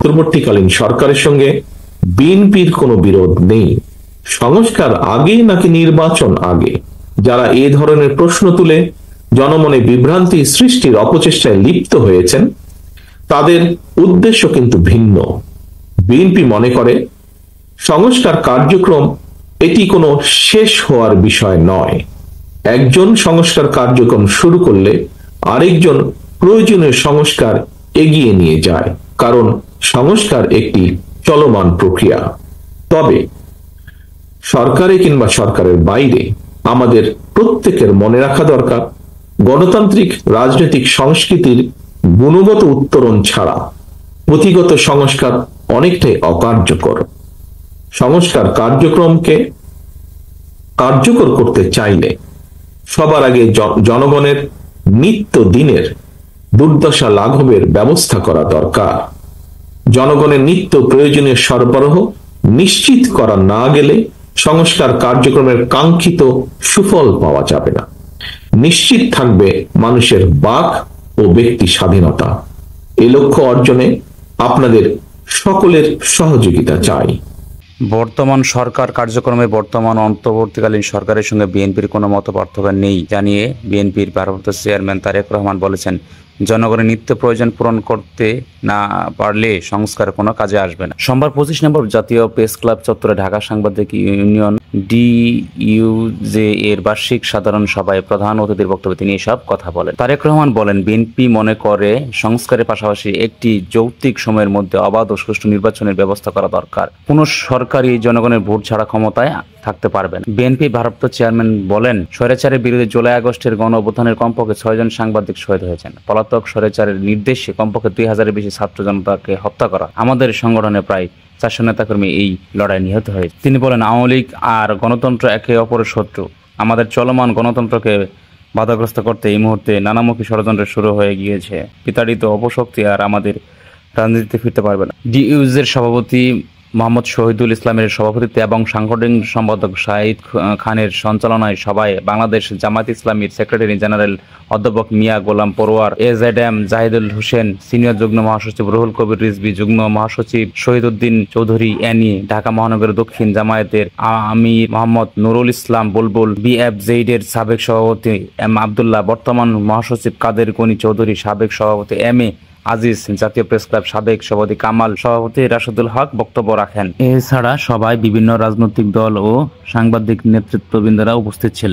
অন্তর্বর্তীকালীন সরকারের সঙ্গে বিএনপির কোনো বিরোধ নেই। সংস্কার আগে নাকি নির্বাচন আগে, যারা এ ধরনের প্রশ্ন তুলে জনমনে বিভ্রান্তি সৃষ্টির অপচেষ্টায় লিপ্ত হয়েছেন তাদের উদ্দেশ্য কিন্তু ভিন্ন। বিএনপি মনে করে সংস্কার কার্যক্রম এটি কোনো শেষ হওয়ার বিষয় নয়। একজন সংস্কার কার্যক্রম শুরু করলে আরেকজন প্রয়োজনীয় সংস্কার এগিয়ে নিয়ে যায়, কারণ সংস্কার একটি চলমান প্রক্রিয়া। তবে সরকারে কিংবা সরকারের বাইরে আমাদের প্রত্যেকের মনে রাখা দরকার, গণতান্ত্রিক রাজনৈতিক সংস্কৃতির গুণগত উত্তরণ ছাড়া পুঁথিগত সংস্কার অনেকটাই অকার্যকর। সংস্কার কার্যক্রমকে কার্যকর করতে চাইলে সবার আগে জনগণের নিত্য দিনের দুর্দশা লাঘবের ব্যবস্থা করা দরকার। জনগণের নিত্য প্রয়োজনীয় সরবরাহ নিশ্চিত করা না গেলে সংস্কার কার্যক্রমের কাঙ্ক্ষিত সুফল পাওয়া যাবে না। নিশ্চিত থাকবে মানুষের বাক ও ব্যক্তি স্বাধীনতা। এ লক্ষ্য অর্জনে আপনাদের সকলের সহযোগিতা চাই। বর্তমান সরকার কার্যক্রমে বর্তমান অন্তর্বর্তীকালীন সরকারের সঙ্গে বিএনপির কোনো মত পার্থক্য নেই জানিয়ে বিএনপির ভারপ্রাপ্ত চেয়ারম্যান তারেক রহমান বলেছেন, জনগণের নিত্য প্রয়োজন পূরণ করতে না পারলে সংস্কার কোনো কাজে আসবে না। সোমবার 25 নভেম্বর জাতীয় প্রেস ক্লাব চত্বরে ঢাকা সাংবাদিক ইউনিয়ন ডিইউজে এর বার্ষিক সাধারণ সভায় প্রধান অতিথির বক্তব্যে তিনি এসব কথা বলেন। তারেক রহমান বলেন, বিএনপি মনে করে সংস্কারের পাশাপাশি একটি যৌক্তিক সময়ের মধ্যে অবাধ ও সুষ্ঠু নির্বাচনের ব্যবস্থা করা দরকার। কোন সরকারই জনগণের ভোট ছাড়া ক্ষমতায় থাকতে পারবে না। বিএনপি ভারপ্রাপ্ত চেয়ারম্যান বলেন, স্বৈরাচারের বিরুদ্ধে জুলাই আগস্টের গণ অভ্যুত্থানের কমপক্ষে 6 জন সাংবাদিক শহীদ হয়েছেন। পলাতক স্বৈরাচারের নির্দেশে কমপক্ষে 2000-এর বেশি ছাত্র জনতাকে হত্যা করা। আমাদের সংগঠনের প্রায় 400 নেতাকর্মী এই লড়াই নিহত হয়েছে। তিনি বলেন, আওয়ামী লীগ আর গণতন্ত্র একে অপরের শত্রু। আমাদের চলমান গণতন্ত্রকে বাধাগ্রস্ত করতে এই মুহূর্তে নানামুখী ষড়যন্ত্র শুরু হয়ে গিয়েছে। বিতাড়িত অপশক্তি আর আমাদের রাজনীতিতে ফিরতে পারবে না। ডিইউজের সভাপতি মোহাম্মদ শহীদুল ইসলামের সভাপতিত্বে এবং সাংগঠনিক সম্পাদক শাহিদ খানের সঞ্চালনায় সভায় বাংলাদেশ জামায়াত ইসলামীর সেক্রেটারি জেনারেল অধ্যাপক মিয়া গোলাম পরোয়ার, এজেডএম জাহিদুল হোসেন, সিনিয়র যুগ্ম মহাসচিব রুহুল কবির রিজভী, যুগ্ম মহাসচিব শহীদউদ্দিন চৌধুরী এনি, ঢাকা মহানগর দক্ষিণ জামায়াতের আমির মোহাম্মদ নুরুল ইসলাম বুলবুল, বিএফজেডের সাবেক সভাপতি এম আবদুল্লাহ, বর্তমান মহাসচিব কাদের গনি চৌধুরী, সাবেক সভাপতি এম এ আজিজ, জাতীয় প্রেস ক্লাব সাবেক সভাপতি কামাল, সভাপতি রাশেদুল হক বক্তব্য রাখেন। এছাড়া সভায় বিভিন্ন রাজনৈতিক দল ও সাংবাদিক নেতৃত্ববৃন্দরা উপস্থিত ছিলেন।